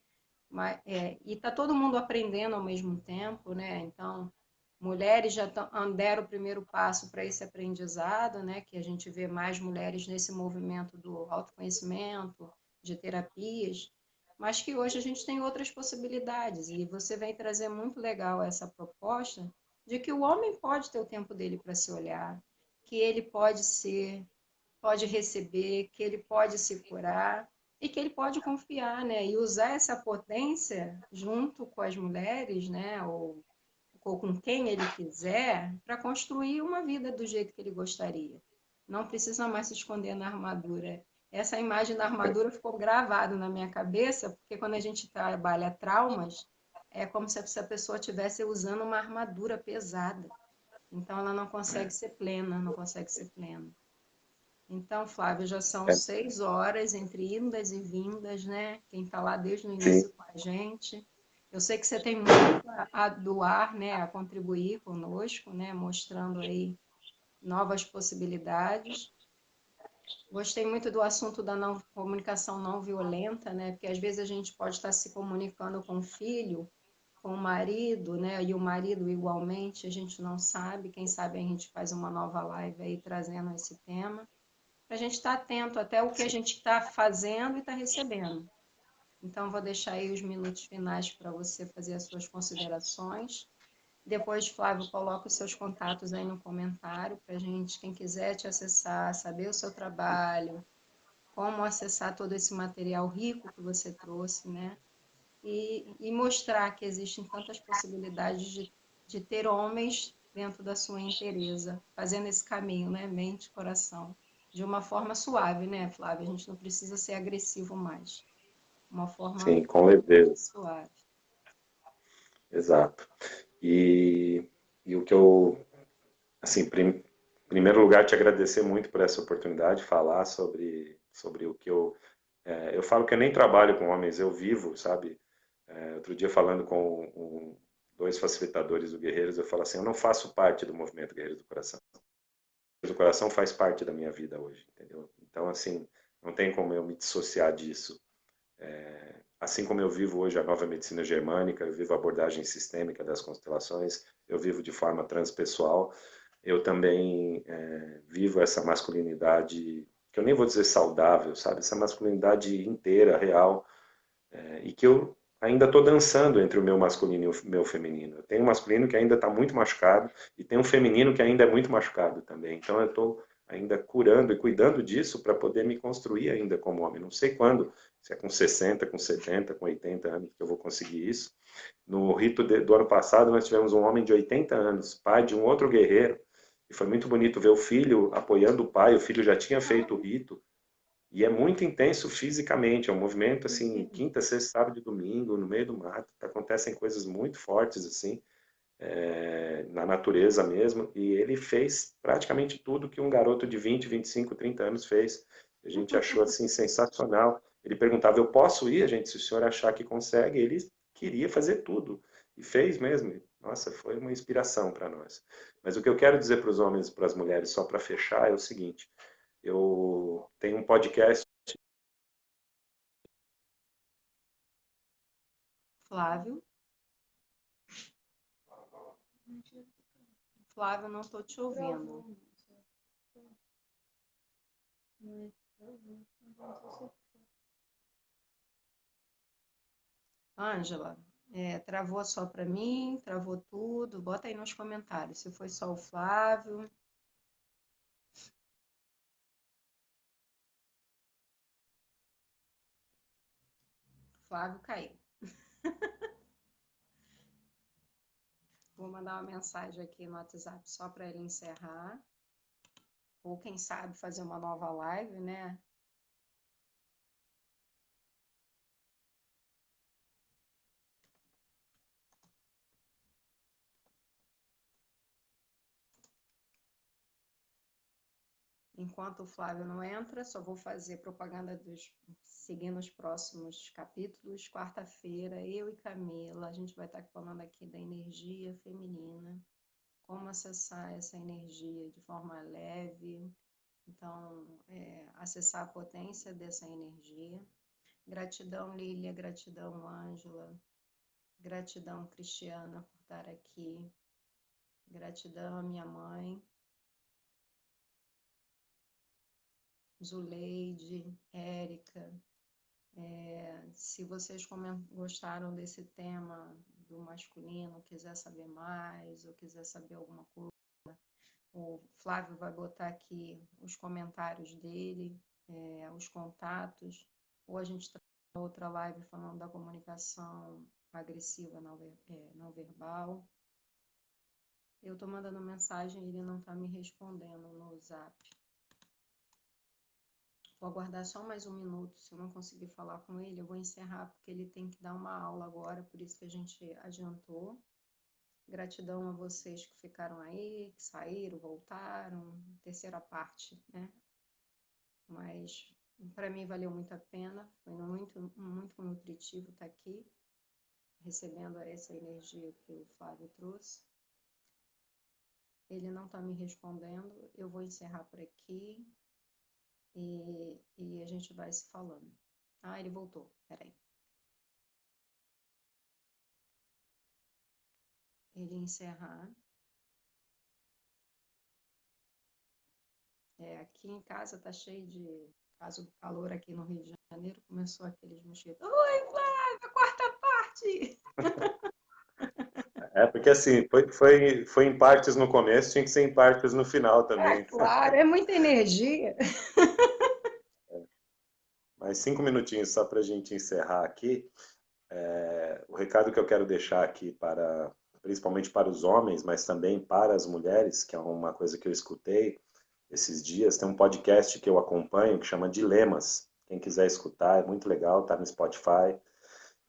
S1: E está todo mundo aprendendo ao mesmo tempo, né? Então, mulheres já deram o primeiro passo para esse aprendizado, né? Que a gente vê mais mulheres nesse movimento do autoconhecimento, de terapias, mas que hoje a gente tem outras possibilidades. E você vem trazer muito legal essa proposta de que o homem pode ter o tempo dele para se olhar, que ele pode ser, pode receber, que ele pode se curar e que ele pode confiar, né? E usar essa potência junto com as mulheres, né? Ou com quem ele quiser, para construir uma vida do jeito que ele gostaria. Não precisa mais se esconder na armadura. Essa imagem da armadura ficou gravada na minha cabeça, porque quando a gente trabalha traumas, é como se a pessoa estivesse usando uma armadura pesada. Então, ela não consegue ser plena, não consegue ser plena. Então, Flávio, já são
S2: É,
S1: 6 horas entre indas e vindas, né? Quem está lá desde o
S2: sim,
S1: início com a gente. Eu sei que você tem muito a doar, né? A contribuir conosco, né? Mostrando aí novas possibilidades. Gostei muito do assunto da comunicação não violenta, né? Porque às vezes a gente pode estar se comunicando com o filho, com o marido, né? E o marido igualmente, a gente não sabe. Quem sabe a gente faz uma nova live aí trazendo esse tema. Para a gente estar atento até o que a
S2: sim.
S1: gente está fazendo e está recebendo. Então, vou deixar aí os minutos finais para você fazer as suas considerações. Depois, Flávio, coloca os seus contatos aí no comentário para a gente, quem quiser te acessar, saber o seu trabalho, como acessar todo esse material rico que você trouxe, né? E mostrar que existem tantas possibilidades de ter homens dentro da sua inteireza, fazendo esse caminho, né? Mente, coração, de uma forma suave, né, Flávia? A gente não precisa ser agressivo mais. Uma forma
S2: Sim, com leveza,
S1: suave.
S2: exato. E o que eu, assim, em primeiro lugar, te agradecer muito por essa oportunidade de falar sobre o que eu falo que eu nem trabalho com homens, eu vivo, sabe? Outro dia falando com dois facilitadores do Guerreiros, eu falo assim, eu não faço parte do movimento Guerreiros do Coração. O coração faz parte da minha vida hoje, entendeu? Então, assim, não tem como eu me dissociar disso. Assim como eu vivo hoje a nova medicina germânica, eu vivo a abordagem sistêmica das constelações, eu vivo de forma transpessoal, eu também vivo essa masculinidade, que eu nem vou dizer saudável, sabe? Essa masculinidade inteira, real, e que eu ainda estou dançando entre o meu masculino e o meu feminino. Eu tenho um masculino que ainda está muito machucado e tem um feminino que ainda é muito machucado também. Então eu estou ainda curando e cuidando disso para poder me construir ainda como homem. Não sei quando, se é com 60, com 70, com 80 anos que eu vou conseguir isso. No rito do ano passado, nós tivemos um homem de 80 anos, pai de um outro guerreiro, e foi muito bonito ver o filho apoiando o pai. O filho já tinha feito o rito, e é muito intenso fisicamente, é um movimento assim, quinta, sexta, sábado e domingo, no meio do mato, acontecem coisas muito fortes assim, na natureza mesmo, e ele fez praticamente tudo que um garoto de 20, 25, 30 anos fez. A gente achou assim sensacional. Ele perguntava: "Eu posso ir, a gente, se o senhor achar que consegue?" Ele queria fazer tudo e fez mesmo. Nossa, foi uma inspiração para nós. Mas o que eu quero dizer para os homens e para as mulheres, só para fechar, é o seguinte: eu tenho um podcast.
S1: Flávio? Flávio, não estou te ouvindo. Ângela, travou só para mim, travou tudo. Bota aí nos comentários se foi só o Flávio. Flávio caiu. Vou mandar uma mensagem aqui no WhatsApp só para ele encerrar. Ou quem sabe fazer uma nova live, né? Enquanto o Flávio não entra, só vou fazer propaganda seguindo os próximos capítulos. Quarta-feira, eu e Camila, a gente vai estar falando aqui da energia feminina, como acessar essa energia de forma leve. Então, acessar a potência dessa energia. Gratidão, Lília, gratidão, Ângela, gratidão, Cristiana, por estar aqui. Gratidão à minha mãe, Zuleide, Érica. Se vocês gostaram desse tema do masculino, quiser saber mais ou quiser saber alguma coisa, o Flávio vai botar aqui os comentários dele, os contatos, ou a gente traz outra live falando da comunicação agressiva não verbal. Eu estou mandando mensagem e ele não está me respondendo no Zap. Vou aguardar só mais um minuto. Se eu não conseguir falar com ele, eu vou encerrar, porque ele tem que dar uma aula agora, por isso que a gente adiantou. Gratidão a vocês que ficaram aí, que saíram, voltaram, terceira parte, né? Mas para mim valeu muito a pena, foi muito, muito nutritivo estar aqui, recebendo essa energia que o Flávio trouxe. Ele não está me respondendo, eu vou encerrar por aqui e a gente vai se falando. Ah, ele voltou, peraí. Ele encerrar. Aqui em casa tá cheio de caso do calor aqui no Rio de Janeiro, começou aqueles mosquitos. Oi, Flávia, quarta parte!
S2: Porque assim, foi em partes no começo, tinha que ser em partes no final
S1: É
S2: também.
S1: claro, é muita energia.
S2: Mais 5 minutinhos só para a gente encerrar aqui. O recado que eu quero deixar aqui principalmente para os homens, mas também para as mulheres, que é uma coisa que eu escutei esses dias, tem um podcast que eu acompanho que chama Dilemas. Quem quiser escutar, é muito legal, tá no Spotify.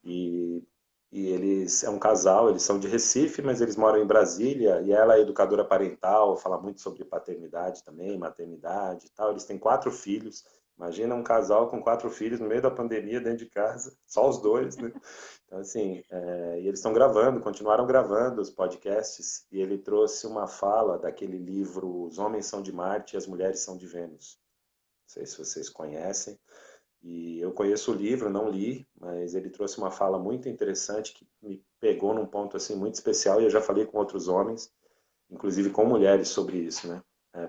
S2: E, e eles é um casal, eles são de Recife, mas eles moram em Brasília, e ela é educadora parental, fala muito sobre paternidade também, maternidade e tal. Eles têm 4 filhos. Imagina um casal com 4 filhos no meio da pandemia, dentro de casa, só os dois, né? Então, assim, e eles estão gravando, continuaram gravando os podcasts, e ele trouxe uma fala daquele livro Os Homens São de Marte e as Mulheres São de Vênus. Não sei se vocês conhecem. E eu conheço o livro, não li, mas ele trouxe uma fala muito interessante que me pegou num ponto assim muito especial, e eu já falei com outros homens, inclusive com mulheres, sobre isso, né?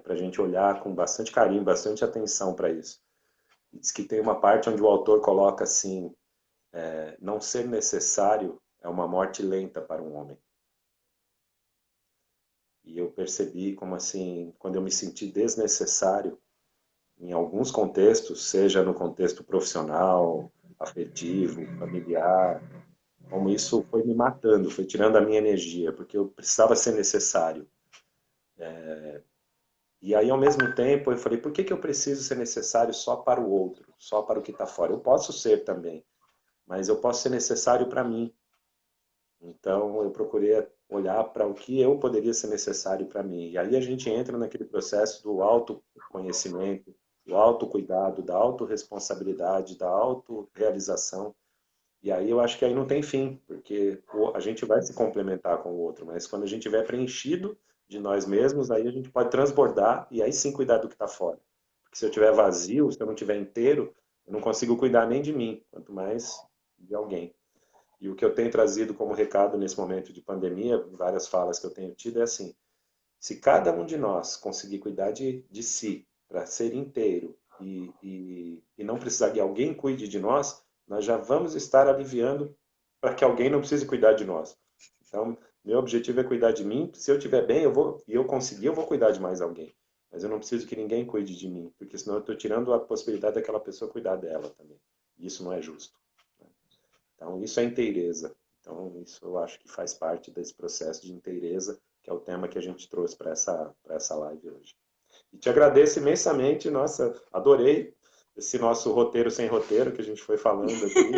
S2: Para a gente olhar com bastante carinho, bastante atenção para isso. E diz que tem uma parte onde o autor coloca assim: não ser necessário é uma morte lenta para um homem. E eu percebi como assim, quando eu me senti desnecessário em alguns contextos, seja no contexto profissional, afetivo, familiar, como isso foi me matando, foi tirando a minha energia, porque eu precisava ser necessário. E aí, ao mesmo tempo, eu falei, por que eu preciso ser necessário só para o outro, só para o que está fora? Eu posso ser também, mas eu posso ser necessário para mim. Então, eu procurei olhar para o que eu poderia ser necessário para mim. E aí a gente entra naquele processo do autoconhecimento, do autocuidado, da autorresponsabilidade, da autorrealização. E aí eu acho que aí não tem fim, porque a gente vai se complementar com o outro, mas quando a gente estiver preenchido de nós mesmos, aí a gente pode transbordar e aí sim cuidar do que está fora. Porque se eu estiver vazio, se eu não estiver inteiro, eu não consigo cuidar nem de mim, quanto mais de alguém. E o que eu tenho trazido como recado nesse momento de pandemia, várias falas que eu tenho tido, é assim: se cada um de nós conseguir cuidar de si, para ser inteiro, e não precisar que alguém cuide de nós, nós já vamos estar aliviando para que alguém não precise cuidar de nós. Então, meu objetivo é cuidar de mim. Se eu estiver bem, eu conseguir, eu vou cuidar de mais alguém. Mas eu não preciso que ninguém cuide de mim, porque senão eu estou tirando a possibilidade daquela pessoa cuidar dela também. E isso não é justo. Então, isso é inteireza. Então, isso eu acho que faz parte desse processo de inteireza, que é o tema que a gente trouxe para essa live hoje. E te agradeço imensamente, nossa, adorei esse nosso roteiro sem roteiro que a gente foi falando aqui.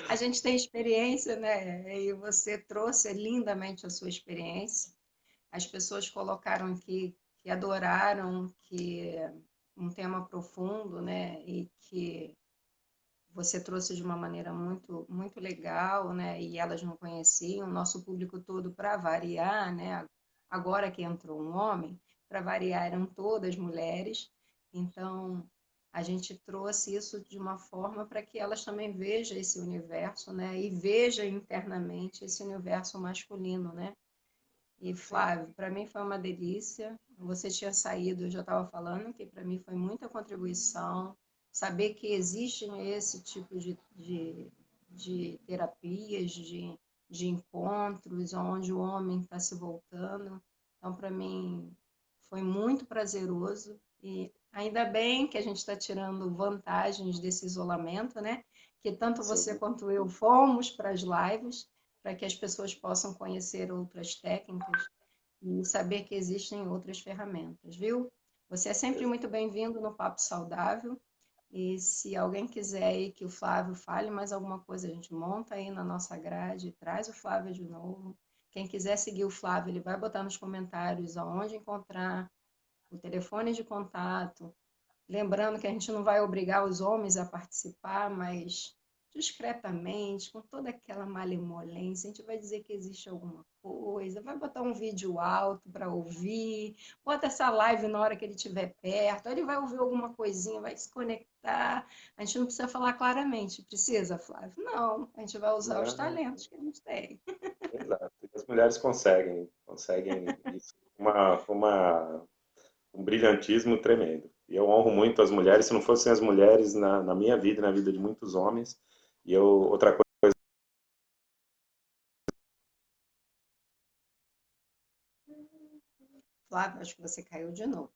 S1: A gente tem experiência, né? E você trouxe lindamente a sua experiência. As pessoas colocaram aqui que adoraram, que um tema profundo, né? E que você trouxe de uma maneira muito, muito legal, né? E elas não conheciam, o nosso público todo para variar, né? Agora que entrou um homem, para variar eram todas mulheres, então a gente trouxe isso de uma forma para que elas também vejam esse universo, né? E vejam internamente esse universo masculino, né? E Flávio, para mim foi uma delícia. Você tinha saído, eu já estava falando que para mim foi muita contribuição. Saber que existem esse tipo de terapias, de encontros, onde o homem está se voltando. Então, para mim, foi muito prazeroso. E ainda bem que a gente está tirando vantagens desse isolamento, né? Que tanto você
S2: Sim.
S1: quanto eu fomos para as lives para que as pessoas possam conhecer outras técnicas e saber que existem outras ferramentas, viu? Você é sempre muito bem-vindo no Papo Saudável. E se alguém quiser aí que o Flávio fale mais alguma coisa, a gente monta aí na nossa grade, traz o Flávio de novo. Quem quiser seguir o Flávio, ele vai botar nos comentários aonde encontrar, o telefone de contato. Lembrando que a gente não vai obrigar os homens a participar, mas discretamente, com toda aquela malemolência, a gente vai dizer que existe alguma coisa, vai botar um vídeo alto para ouvir, bota essa live na hora que ele estiver perto, ele vai ouvir alguma coisinha, vai se conectar. A gente não precisa falar claramente, precisa, Flávio? Não, a gente vai usar os
S2: Não,
S1: talentos que a gente tem.
S2: exato. E as mulheres conseguem isso. Um brilhantismo tremendo. E eu honro muito as mulheres. Se não fossem as mulheres na minha vida, na vida de muitos homens, e eu, outra coisa,
S1: Flávio, acho que você caiu de novo.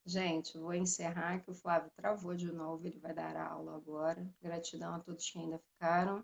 S1: Gente, vou encerrar que o Flávio travou de novo, ele vai dar a aula agora. Gratidão a todos que ainda ficaram.